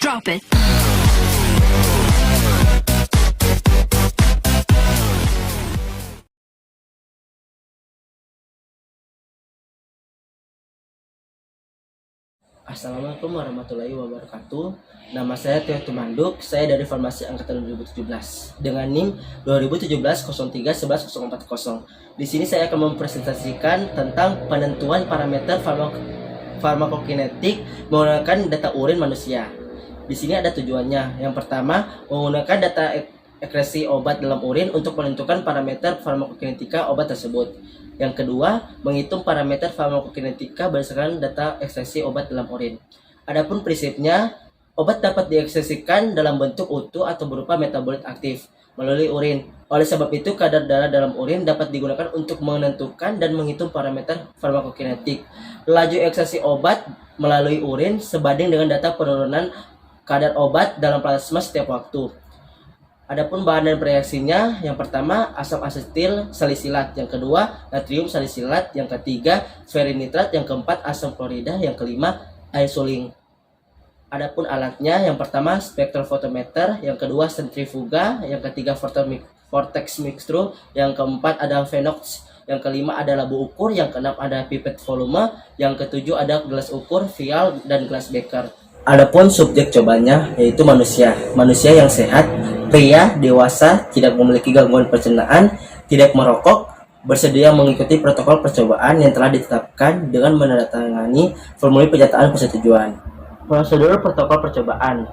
Drop it. Assalamualaikum warahmatullahi wabarakatuh. Nama saya Tio Tumanduk. Saya dari Farmasi Angkatan 2017 dengan NIM 2017-03-11-040. Di sini saya akan mempresentasikan tentang penentuan parameter farmakokinetik menggunakan data urin manusia. Di sini ada tujuannya. Yang pertama, menggunakan data ekskresi obat dalam urin untuk menentukan parameter farmakokinetika obat tersebut. Yang kedua, menghitung parameter farmakokinetika berdasarkan data ekskresi obat dalam urin. Adapun prinsipnya, obat dapat diekskresikan dalam bentuk utuh atau berupa metabolit aktif melalui urin. Oleh sebab itu, kadar darah dalam urin dapat digunakan untuk menentukan dan menghitung parameter farmakokinetik. Laju ekskresi obat melalui urin sebanding dengan data penurunan kadar obat dalam plasma setiap waktu. Adapun bahan dan reaksinya, yang pertama asam asetil salisilat, yang kedua natrium salisilat, yang ketiga ferinitrat, yang keempat asam klorida, yang kelima air suling. Adapun alatnya, yang pertama spektrofotometer, yang kedua sentrifuga, yang ketiga vortex mixture, yang keempat ada Venox, yang kelima ada labu ukur, yang keenam ada pipet volume, yang ketujuh ada gelas ukur, vial, dan gelas beker. Adapun subjek cobanya yaitu manusia yang sehat, pria, dewasa, tidak memiliki gangguan pencernaan, tidak merokok, bersedia mengikuti protokol percobaan yang telah ditetapkan dengan menandatangani formulir pernyataan persetujuan. Prosedur protokol percobaan.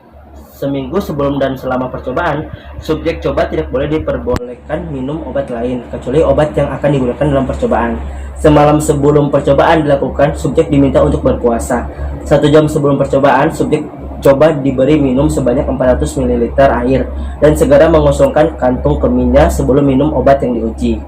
Seminggu sebelum dan selama percobaan, subjek coba tidak boleh diperbolehkan minum obat lain kecuali obat yang akan digunakan dalam percobaan. Semalam sebelum percobaan dilakukan, subjek diminta untuk berpuasa. 1 jam sebelum percobaan, subjek coba diberi minum sebanyak 400 ml air dan segera mengosongkan kantung kemihnya sebelum minum obat yang diuji.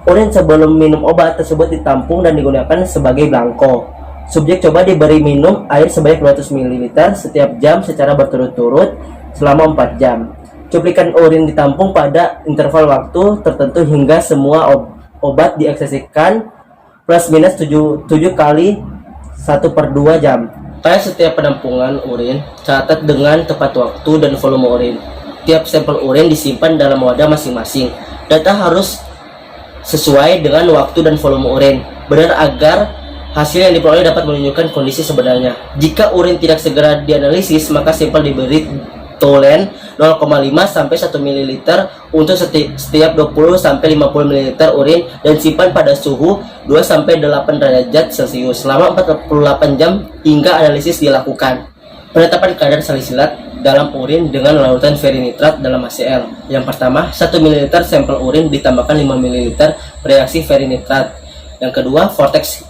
Urin sebelum minum obat tersebut ditampung dan digunakan sebagai belangko. Subjek coba diberi minum air sebanyak 200 ml setiap jam secara berturut-turut selama 4 jam. Cuplikan urin ditampung pada interval waktu tertentu hingga semua obat diekskresikan plus minus 7 kali 1/2 jam. Pada setiap penampungan urin, catat dengan tepat waktu dan volume urin. Tiap sampel urin disimpan dalam wadah masing-masing. Data harus sesuai dengan waktu dan volume urin, benar agar hasil yang diperoleh dapat menunjukkan kondisi sebenarnya. Jika urin tidak segera dianalisis, maka sampel diberi tolen 0,5 sampai 1 ml untuk setiap 20 sampai 50 ml urin dan simpan pada suhu 2 sampai 8 derajat Celcius selama 48 jam hingga analisis dilakukan. Penetapan kadar salisilat dalam urin dengan larutan ferinitrat dalam HCl. Yang pertama, 1 ml sampel urin ditambahkan 5 ml reaksi ferinitrat. Yang kedua, vortex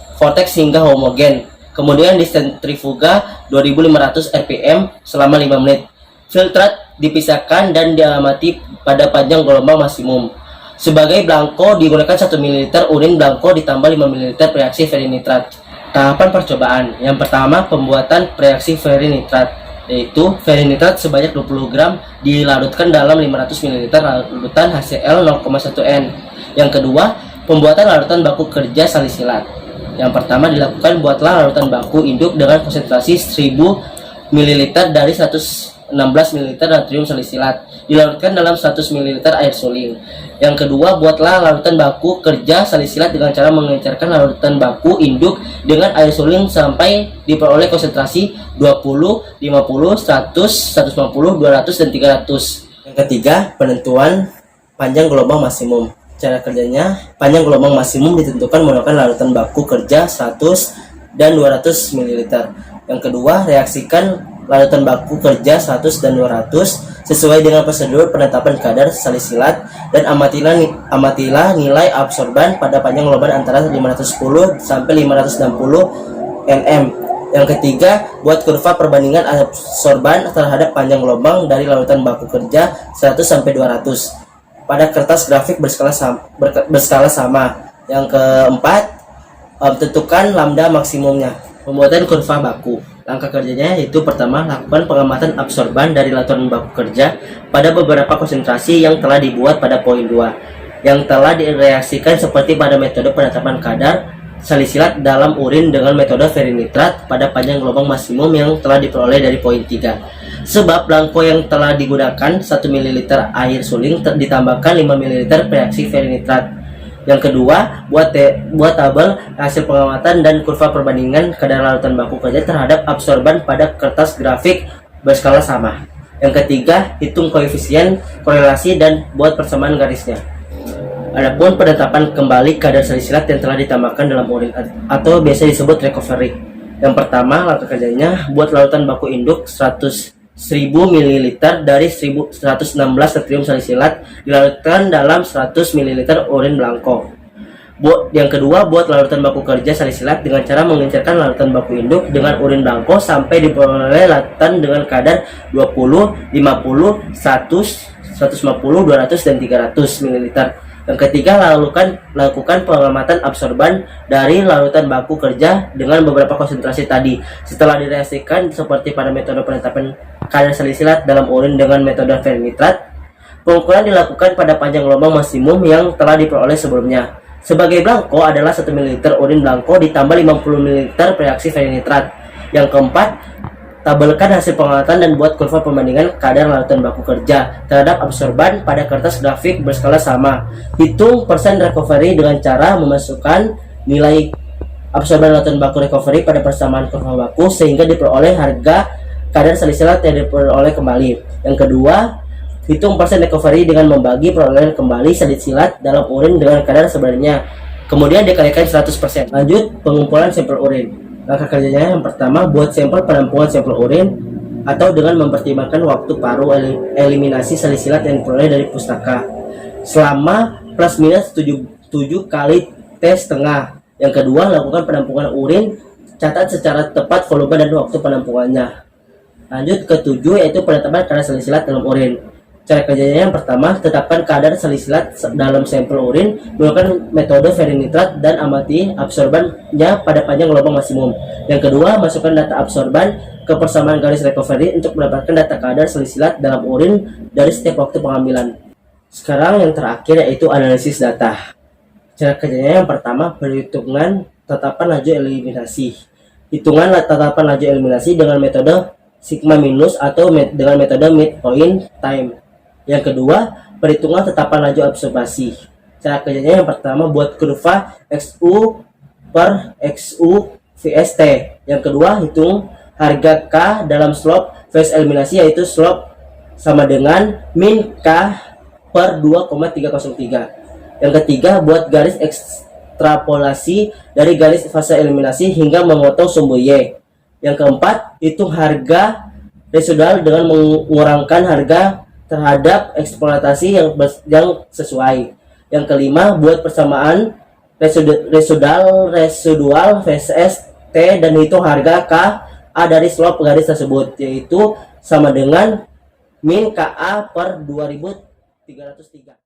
hingga homogen. Kemudian di sentrifuga 2500 rpm selama 5 menit. Filtrat dipisahkan dan diamati pada panjang gelombang maksimum. Sebagai belangko digunakan 1 ml urin belangko ditambah 5 ml reaksi ferinitrat. Tahapan percobaan. Yang pertama, pembuatan reaksi ferinitrat, yaitu ferinitrat sebanyak 20 gram dilarutkan dalam 500 ml larutan HCl 0,1 N. Yang kedua, pembuatan larutan baku kerja salisilat. Yang pertama dilakukan, buatlah larutan baku induk dengan konsentrasi 1000 ml dari 116 ml natrium salisilat. Dilarutkan dalam 100 ml air suling. Yang kedua, buatlah larutan baku kerja salisilat dengan cara mengencerkan larutan baku induk dengan air suling sampai diperoleh konsentrasi 20, 50, 100, 150, 200, dan 300. Yang ketiga, penentuan panjang gelombang maksimum. Cara kerjanya, panjang gelombang maksimum ditentukan menggunakan larutan baku kerja 100 dan 200 ml. Yang kedua, reaksikan larutan baku kerja 100 dan 200 sesuai dengan prosedur penetapan kadar salisilat dan amatilah nilai absorban pada panjang gelombang antara 510 sampai 560 nm. Yang ketiga, buat kurva perbandingan absorban terhadap panjang gelombang dari larutan baku kerja 100 sampai 200 pada kertas grafik berskala sama. Yang keempat, tentukan lambda maksimumnya. Pembuatan kurva baku. Langkah kerjanya yaitu pertama, lakukan pengamatan absorban dari larutan baku kerja pada beberapa konsentrasi yang telah dibuat pada poin 2 yang telah direaksikan seperti pada metode penetapan kadar salisilat dalam urin dengan metode ferinitrat pada panjang gelombang maksimum yang telah diperoleh dari poin 3. Sebab belangko yang telah digunakan 1 ml air suling ditambahkan 5 ml reaksi ferinitrat. Yang kedua, buat tabel hasil pengamatan dan kurva perbandingan kadar larutan baku kerja terhadap absorban pada kertas grafik berskala sama. Yang ketiga, hitung koefisien korelasi dan buat persamaan garisnya. Adapun penetapan kembali kadar salisilat yang telah ditambahkan dalam urin atau biasa disebut recovery. Yang pertama, langkah kerjanya buat larutan baku induk 1000 ml dari 1116 natrium salisilat dilarutkan dalam 100 ml urin belangko. Yang kedua, buat larutan baku kerja salisilat dengan cara mengencerkan larutan baku induk dengan urin belangko sampai diperoleh larutan dengan kadar 20, 50, 100, 150, 200, dan 300 ml. Yang ketiga, lakukan pengamatan absorban dari larutan baku kerja dengan beberapa konsentrasi tadi. Setelah direaksikan seperti pada metode penetapan kadar salisilat dalam urin dengan metode ferinitrat, pengukuran dilakukan pada panjang gelombang maksimum yang telah diperoleh sebelumnya. Sebagai belangko adalah 1 ml urin belangko ditambah 50 ml reaksi ferinitrat. Yang keempat, tabelkan hasil pengamatan dan buat kurva perbandingan kadar larutan baku kerja terhadap absorban pada kertas grafik berskala sama. Hitung persen recovery dengan cara memasukkan nilai absorban larutan baku recovery pada persamaan kurva baku sehingga diperoleh harga kadar salisilat yang diperoleh kembali. Yang kedua, hitung persen recovery dengan membagi perolehan kembali salisilat dalam urin dengan kadar sebenarnya. Kemudian dikalikan 100%. Lanjut pengumpulan sampel urin. Langkah kerjanya yang pertama, buat sampel penampungan sampel urin atau dengan mempertimbangkan waktu paruh eliminasi salisilat yang diperoleh dari pustaka selama plus minus 7 kali tes setengah. Yang kedua, lakukan penampungan urin, catat secara tepat volume dan waktu penampungannya. Lanjut ke 7, yaitu penetapan kadar salisilat dalam urin. Cara kerjanya yang pertama, tetapkan kadar salisilat dalam sampel urin menggunakan metode ferinitrat dan amati absorbannya pada panjang gelombang maksimum. Yang kedua, masukkan data absorban ke persamaan garis recovery untuk mendapatkan data kadar salisilat dalam urin dari setiap waktu pengambilan. Sekarang yang terakhir yaitu analisis data. Cara kerjanya yang pertama, perhitungan tatapan laju eliminasi. Hitungan tatapan laju eliminasi dengan metode sigma minus atau dengan metode midpoint time. Yang kedua, perhitungan tetapan laju absorbasi. Cara kerjanya yang pertama, buat kurva XU per XU VST. Yang kedua, hitung harga K dalam slope phase eliminasi, yaitu slope sama dengan min K per 2,303. Yang ketiga, buat garis ekstrapolasi dari garis fase eliminasi hingga memotong sumbu Y. Yang keempat, hitung harga residual dengan mengurangkan harga terhadap eksploitasi yang sesuai. Yang kelima, buat persamaan residual VSS T dan hitung harga KA dari slope garis tersebut, yaitu sama dengan min KA per 2303.